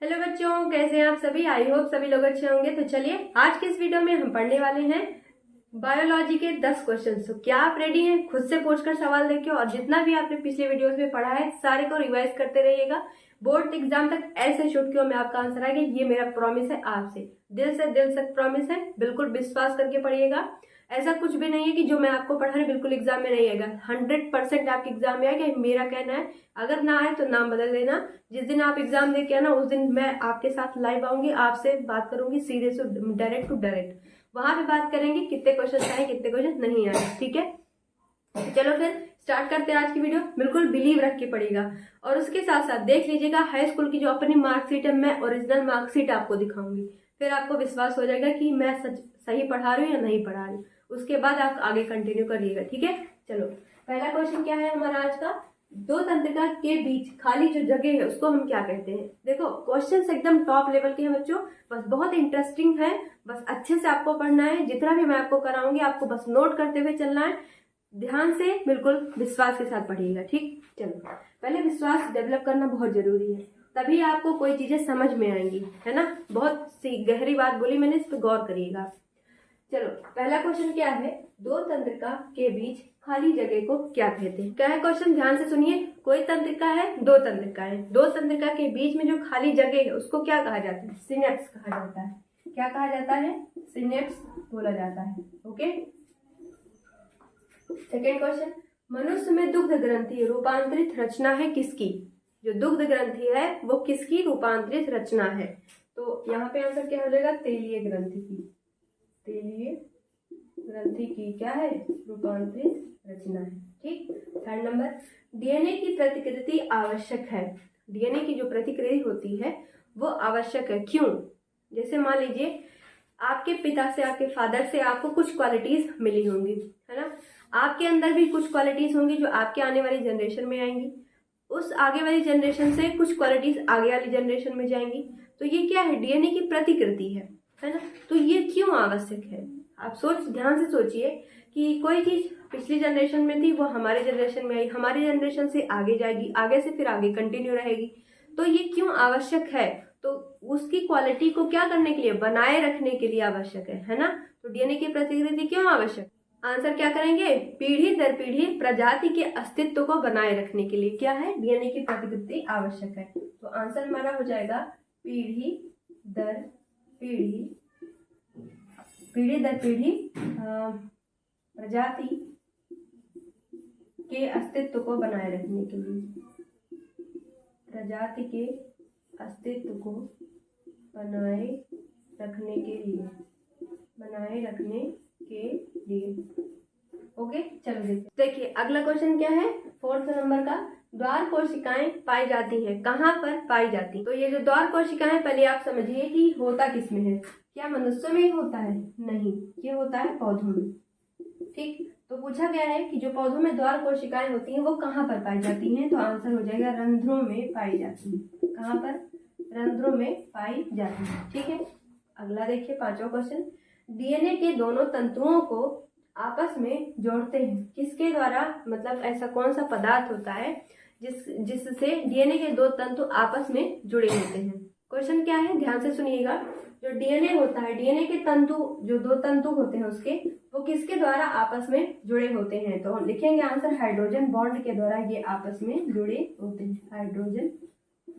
Hello बच्चों, कैसे हैं आप सभी। आई होप सभी लोग अच्छे होंगे। तो चलिए आज के इस वीडियो में हम पढ़ने वाले हैं बायोलॉजी के 10 क्वेश्चन। तो क्या आप रेडी हैं खुद से पूछकर सवाल देके, और जितना भी आपने पिछले वीडियोस में पढ़ा है सारे को रिवाइज करते रहिएगा। बोर्ड एग्जाम तक ऐसे चुटकियों में आपका आंसर आएगा, ये मेरा प्रॉमिस है आपसे, दिल से दिल तक प्रॉमिस है। बिल्कुल विश्वास करके पढ़िएगा। ऐसा कुछ भी नहीं है कि जो मैं आपको पढ़ा रही बिल्कुल एग्जाम में नहीं आएगा। 100% आपके एग्जाम में आएगा, मेरा कहना है। अगर ना आए तो नाम बदल देना। जिस दिन आप एग्जाम देके आना उस दिन मैं आपके साथ लाइव आऊंगी, आपसे बात करूंगी सीधे से डायरेक्ट टू डायरेक्ट। वहां पे बात करेंगे कितने क्वेश्चन आए कितने क्वेश्चन नहीं आए, ठीक है। चलो फिर स्टार्ट करते हैं आज की वीडियो। बिल्कुल बिलीव रख के पड़ेगा, और उसके साथ साथ देख लीजिएगा हाई स्कूल की जो अपनी मार्कशीट है, मैं ओरिजिनल मार्कशीट आपको दिखाऊंगी। फिर आपको विश्वास हो जाएगा कि मैं सही पढ़ा रही हूँ या नहीं पढ़ा रही हूँ। उसके बाद आप आगे कंटिन्यू करिएगा, ठीक है। चलो पहला क्वेश्चन क्या है हमारा आज का। दो तंत्रिका के बीच खाली जो जगह है उसको हम क्या कहते हैं। देखो क्वेश्चन एकदम टॉप लेवल के हैं बच्चों, बस बहुत इंटरेस्टिंग है। बस अच्छे से आपको पढ़ना है, जितना भी मैं आपको कराऊंगी आपको बस नोट करते हुए चलना है। ध्यान से बिल्कुल विश्वास के साथ पढ़िएगा, ठीक। चलो पहले विश्वास डेवलप करना बहुत जरूरी है, तभी आपको कोई चीजें समझ में आएंगी, है ना। बहुत सी गहरी बात बोली मैंने, इस पर गौर करिएगा। चलो पहला क्वेश्चन क्या है, दो तंत्रिका के बीच खाली जगह को क्या कहते हैं। क्या है क्वेश्चन, ध्यान से सुनिए। कोई तंत्रिका है, दो तंत्रिका है, दो तंत्रिका के बीच में जो खाली जगह है उसको क्या कहा जाता है, सिनेप्स कहा जाता है। क्या कहा जाता है, सिनेप्स बोला जाता है। ओके। सेकेंड क्वेश्चन, मनुष्य में दुग्ध ग्रंथि रूपांतरित रचना है किसकी। जो दुग्ध ग्रंथि है वो किसकी रूपांतरित रचना है। तो यहाँ पे आंसर क्या हो जाएगा, तेलीय ग्रंथि की। तेलीय ग्रंथि की क्या है, रूपांतरित रचना है, ठीक। थर्ड नंबर, डीएनए की प्रतिकृति आवश्यक है। डीएनए की जो प्रतिकृति होती है वो आवश्यक है, क्यों। जैसे मान लीजिए आपके पिता से, आपके फादर से आपको कुछ क्वालिटीज मिली होंगी, है ना। आपके अंदर भी कुछ क्वालिटीज होंगी जो आपके आने वाली जनरेशन में आएंगी। उस आगे वाली जनरेशन से कुछ क्वालिटीज आगे वाली जनरेशन में जाएंगी। तो ये क्या है, डीएनए की प्रतिकृति है ना। तो ये क्यों आवश्यक है, आप ध्यान से सोचिए कि कोई चीज पिछली जनरेशन में थी वो हमारे जनरेशन में आई, हमारी जनरेशन से आगे जाएगी, आगे से फिर आगे कंटिन्यू रहेगी। तो ये क्यों आवश्यक है, तो उसकी क्वालिटी को क्या करने के लिए, बनाए रखने के लिए आवश्यक है ना। तो डीएनए की प्रतिकृति क्यों आवश्यक, आंसर क्या करेंगे, पीढ़ी दर पीढ़ी प्रजाति के अस्तित्व को बनाए रखने के लिए क्या है, डीएनए की प्रतिकृति आवश्यक है। तो आंसर हमारा हो जाएगा पीढ़ी दर पीढ़ी, पीढ़ी दर पीढ़ी प्रजाति के अस्तित्व को बनाए रखने के लिए, प्रजाति के अस्तित्व को बनाए रखने के लिए, बनाए रखने के लिए। ओके चलो देखिए अगला क्वेश्चन क्या है, फोर्थ नंबर का। द्वार कोशिकाएं पाई जाती हैं, कहाँ पर पाई जाती। तो ये जो द्वार कोशिकाएं, पहले आप समझिए कि होता किसमें है। क्या मनुष्य में ही होता है, नहीं, ये होता है पौधों में, ठीक। तो पूछा गया है कि जो पौधों में द्वार कोशिकाएं होती हैं वो कहाँ पर पाई जाती हैं। तो आंसर हो जाएगा रंध्रों में पाई जाती है। कहाँ पर, रंध्रों में पाई जाती है, ठीक है। अगला देखिए पांचवा क्वेश्चन, डीएनए के दोनों तंतुओं को आपस में जोड़ते हैं किसके द्वारा, मतलब ऐसा कौन सा पदार्थ होता है जिससे डीएनए के दो तंतु आपस में जुड़े होते हैं। क्वेश्चन क्या है, ध्यान से सुनिएगा। जो डीएनए होता है, डीएनए के तंतु, जो दो तंतु होते हैं उसके, वो किसके द्वारा आपस में जुड़े होते हैं। तो हम लिखेंगे आंसर हाइड्रोजन बॉन्ड के द्वारा ये आपस में जुड़े होते हैं, हाइड्रोजन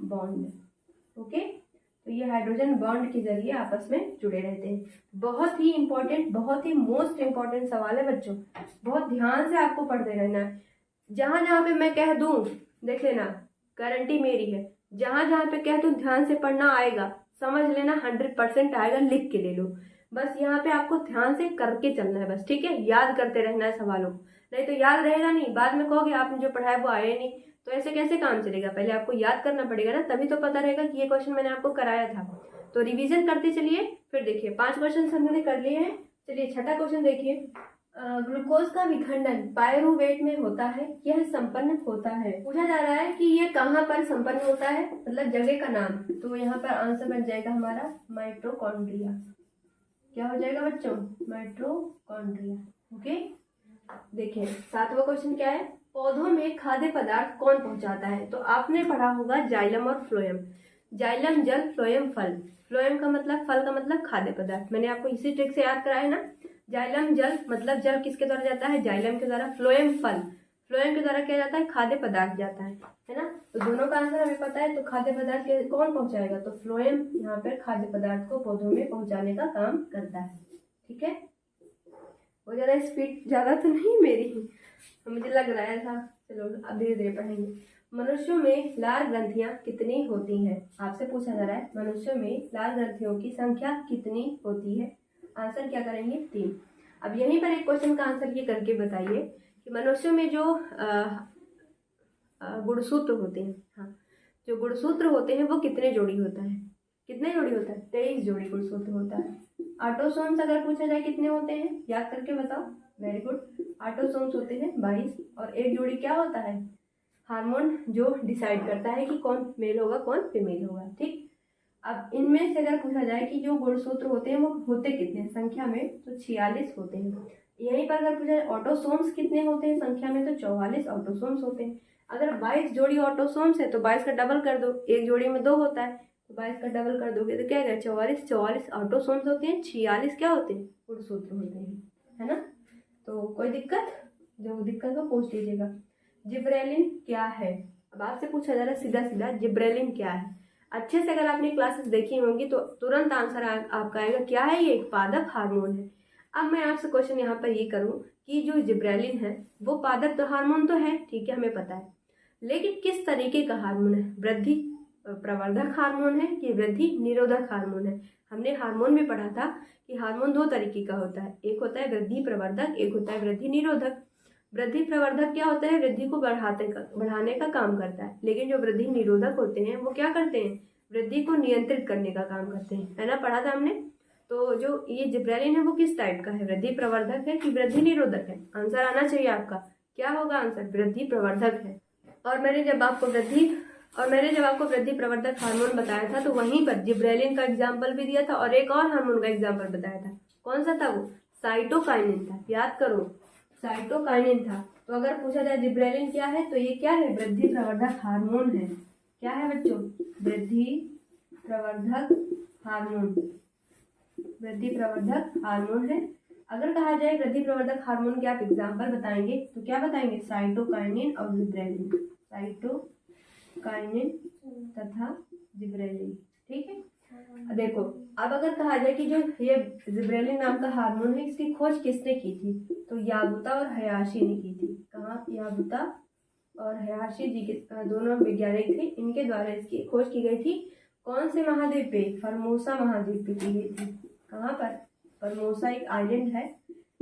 बॉन्ड। ओके, तो ये हाइड्रोजन बॉन्ड के जरिए आपस में जुड़े रहते हैं। बहुत ही इंपॉर्टेंट, बहुत ही मोस्ट इंपॉर्टेंट सवाल है बच्चों, बहुत ध्यान से आपको पढ़ते रहना है। जहां जहां पे मैं कह दूं, देख लेना, गारंटी मेरी है, जहां जहां पे कह दूं ध्यान से पढ़ना, आएगा, समझ लेना, 100% आएगा, लिख के ले लो। बस यहाँ पे आपको ध्यान से करके चलना है बस, ठीक है। याद करते रहना है सवालों को, नहीं तो याद रहेगा नहीं, बाद में कहोगे आपने जो पढ़ाया वो आया नहीं। तो ऐसे कैसे काम चलेगा, पहले आपको याद करना पड़ेगा ना, तभी तो पता रहेगा कि ये क्वेश्चन मैंने आपको कराया था। तो रिवीजन करते चलिए। फिर देखिए 5 क्वेश्चन हमने कर लिए हैं। चलिए छठा क्वेश्चन देखिए, ग्लूकोज का विखंडन पायरुवेट में होता है, यह संपन्न होता है। पूछा जा रहा है कि ये कहाँ पर संपन्न होता है, मतलब जगह का नाम। तो यहाँ पर आंसर बन जाएगा हमारा माइटोकॉन्ड्रिया। क्या हो जाएगा बच्चों, माइटोकॉन्ड्रिया। ओके, देखिए 7वां क्वेश्चन क्या है, पौधों में खाद्य पदार्थ कौन पहुंचाता है। तो आपने पढ़ा होगा जाइलम और फ्लोएम। जाइलम जल, फ्लोएम फल। फ्लोएम का मतलब, फल का मतलब खाद्य पदार्थ। मैंने आपको इसी ट्रिक से याद कराया ना। जाइलम जल मतलब जल किसके द्वारा जाता है, जाइलम के द्वारा। फ्लोएम फल, फ्लोएम के द्वारा क्या जाता है, खाद्य पदार्थ जाता है ना। तो दोनों का आंसर हमें पता है। तो खाद्य पदार्थ कौन पहुंचाएगा, तो फ्लोएम यहाँ पर खाद्य पदार्थ को पौधों में पहुंचाने का काम करता है। ठीक है, वो ज्यादा स्पीड ज्यादा तो नहीं मेरी, मुझे लग रहा था। चलो अब धीरे धीरे पढ़ेंगे। मनुष्यों में लाल ग्रंथियां कितनी होती हैं, आपसे पूछा जा रहा है मनुष्यों में लाल ग्रंथियों की संख्या कितनी होती है। आंसर क्या करेंगे, 3। अब यहीं पर एक क्वेश्चन का आंसर ये करके बताइए कि मनुष्यों में जो गुणसूत्र होते हैं, हाँ, जो गुणसूत्र होते हैं वो कितने जोड़ी होता है, कितने जोड़ी होता है, 23 जोड़ी गुणसूत्र होता है। ऑटोसोम्स अगर पूछा जाए कितने होते हैं, याद करके बताओ। वेरी गुड, ऑटोसोम्स होते हैं 22, और एक जोड़ी क्या होता है, हार्मोन, जो डिसाइड करता है कि कौन मेल होगा कौन फीमेल होगा। ठीक, अब इनमें से अगर पूछा जाए कि जो गुणसूत्र होते हैं वो होते कितने संख्या में, तो 46 होते हैं। यहीं पर अगर पूछा जाए ऑटोसोम्स कितने होते हैं संख्या में, तो 44 ऑटोसोम्स होते हैं। अगर 22 जोड़ी ऑटोसोम्स है तो 22 का डबल कर दो, एक जोड़ी में 2 होता है, तो 22 का डबल कर दोगे तो क्या है, 44। 44 ऑटोसोम्स होते हैं, 46 क्या होते हैं, गुणसूत्र होते हैं, है ना। तो कोई दिक्कत, जो दिक्कत हो पूछ लीजिएगा। जिब्रेलिन क्या है, अब आपसे पूछा जा रहा है सीधा सीधा, जिब्रेलिन क्या है। अच्छे से अगर आपने क्लासेस देखी होंगी तो तुरंत आंसर आपका आएगा, क्या है ये, एक पादप हार्मोन है। अब मैं आपसे क्वेश्चन यहाँ पर ये करूँ कि जो जिब्रेलिन है वो पादप तो हार्मोन तो है, ठीक है, हमें पता है, लेकिन किस तरीके का हार्मोन है, वृद्धि प्रवर्धक हार्मोन है कि वृद्धि निरोधक हार्मोन है। हमने हार्मोन में पढ़ा था कि हार्मोन 2 तरीके का होता है, एक होता है वृद्धि प्रवर्धक, एक होता है वृद्धि निरोधक। वृद्धि प्रवर्धक क्या होता है, वृद्धि को बढ़ाने का काम करता है, लेकिन जो वृद्धि निरोधक होते हैं वो क्या करते हैं, वृद्धि को नियंत्रित करने का काम करते हैं, है ना, पढ़ा था हमने। तो जो ये जिब्रेलिन है वो किस टाइप का है, वृद्धि प्रवर्धक है कि वृद्धि निरोधक है। आंसर आना चाहिए आपका, क्या होगा आंसर, वृद्धि प्रवर्धक है। और मैंने जब आपको वृद्धि प्रवर्धक हार्मोन बताया था तो वहीं पर जिब्रेलिन का एग्जाम्पल भी दिया था और एक और हार्मोन का एग्जाम्पल बताया था। कौन सा था वो, साइटोकाइनिन था, याद करो, साइटोकाइनिन था। तो अगर पूछा जाए जिब्रेलिन क्या है, तो ये क्या है, वृद्धि प्रवर्धक हार्मोन है। क्या है बच्चों, वृद्धि प्रवर्धक हार्मोन, वृद्धि प्रवर्धक हार्मोन है। अगर कहा जाए वृद्धि प्रवर्धक हार्मोन के आप एग्जाम्पल बताएंगे तो क्या बताएंगे, साइटोकाइनिन और जिब्रेलिन, साइटोकाइनिन तथा जिब्रेलिन। ठीक है, देखो अब अगर कहा जाए कि जो ये जिब्रेलिन नाम का हार्मोन है इसकी खोज किसने की थी, तो याबुता और हयाशी ने की थी। कहाँ, याबुता और हयाशी जी के दोनों वैज्ञानिक थे, इनके द्वारा इसकी खोज की गई थी। कौन से महाद्वीप पे, फॉर्मोसा महाद्वीप पे की गई थी। कहाँ पर, फॉर्मोसा एक आइलैंड है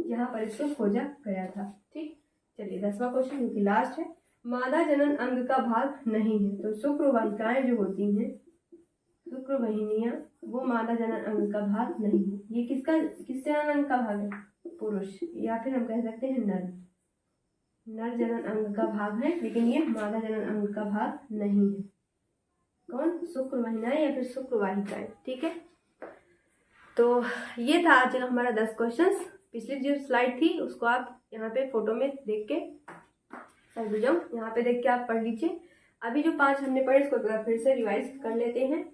जहाँ पर इसको खोजा गया था। ठीक, चलिए 10वां क्वेश्चन जो कि लास्ट है, मादा जनन अंग का भाग नहीं है, तो शुक्रवाहिकाएं जो होती हैं, शुक्रवाहिनियां, वो मादा जनन अंग का भाग नहीं है। ये किस जनन अंग का भाग है, पुरुष, या फिर हम कह सकते हैं नर जनन अंग का भाग है, लेकिन ये मादा जनन अंग का भाग नहीं है। कौन, शुक्रवाहिनियां या फिर शुक्रवाहिकाएं। ठीक है, तो ये था आज हमारा 10 क्वेश्चंस। पिछली जो स्लाइड थी उसको आप यहाँ पे फोटो में देख के यहाँ पे देख के आप पढ़ लीजिए। अभी जो 5 हमने पढ़े इसको फिर से रिवाइज कर लेते हैं।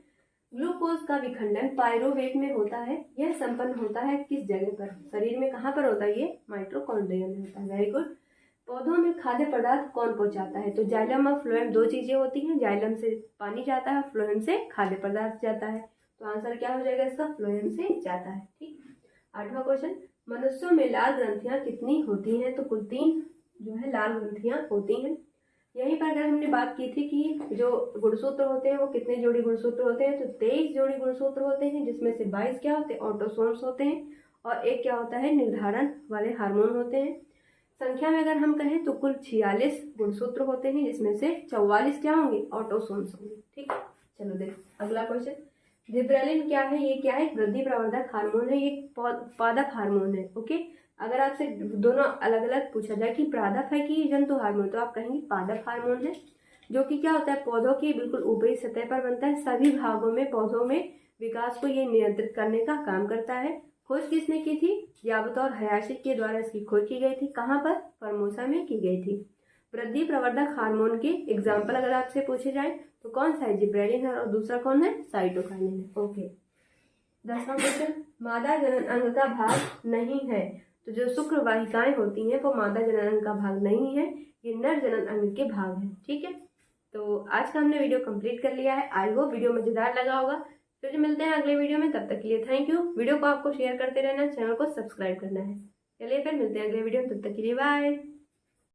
ग्लूकोज का विखंडन पायरोवेट में होता है, यह संपन्न होता है किस जगह पर, शरीर में कहाँ पर होता है, ये माइटोकॉन्ड्रिया में होता है। Very good. पौधों में खाद्य पदार्थ कौन पहुंचाता है, तो जाइलम और फ्लोएम 2 चीजें होती हैं, जाइलम से पानी जाता है, फ्लोएम से खाद्य पदार्थ जाता है। तो आंसर क्या हो जाएगा इसका, फ्लोएम से जाता है। ठीक, 8वां क्वेश्चन, मनुष्यों में लाल ग्रंथियां कितनी होती हैं, तो कुल 3 जो है लाल ग्रंथियां होती हैं। यहीं पर अगर हमने बात की थी कि जो गुणसूत्र होते हैं वो कितने जोड़ी गुणसूत्र होते हैं, तो 23 जोड़ी गुणसूत्र होते हैं, जिसमें से 22 क्या होते हैं, ऑटोसोम्स होते हैं, और एक क्या होता है, निर्धारण वाले हार्मोन होते हैं। संख्या में अगर हम कहें तो कुल 46 गुणसूत्र होते हैं, जिसमें से 44 क्या होंगे, ऑटोसोम्स होंगे। ठीक, चलो देख अगला क्वेश्चन, जिब्रेलिन क्या है, ये क्या है, वृद्धि प्रवर्धक हार्मोन है, ये पादप हार्मोन है। ओके, अगर आपसे दोनों अलग अलग पूछा जाए कि पादप है कि जंतु हार्मोन, तो आप कहेंगे पादप हार्मोन है, जो कि क्या होता है, पौधों की बिल्कुल ऊपरी सतह पर बनता है, सभी भागों में पौधों में विकास को ये नियंत्रित करने का काम करता है। खोज किसने की थी, याबुता और हयाशी के द्वारा इसकी खोज की गई थी। कहाँ पर, फॉर्मोसा में की गई थी। वृद्धि प्रवर्धक हार्मोन के एग्जाम्पल अगर आपसे पूछे जाए तो कौन सा है, जिब्रेलिन है, और दूसरा कौन है, साइटोकाइनिन है। ओके, 10वां क्वेश्चन, मादा जनन अंग का भाग नहीं है। तो जो शुक्र वाहिकाएं होती हैं वो मादा जनन अंग का भाग नहीं है, ये नर जनन अंग के भाग हैं। ठीक है, तो आज का हमने वीडियो कंप्लीट कर लिया है। आई होप वीडियो मजेदार लगा होगा। फिर मिलते हैं अगले वीडियो में, तब तक के लिए थैंक यू। वीडियो को आपको शेयर करते रहना, चैनल को सब्सक्राइब करना है। चलिए फिर मिलते हैं अगले वीडियो में, तब तक के लिए बाय।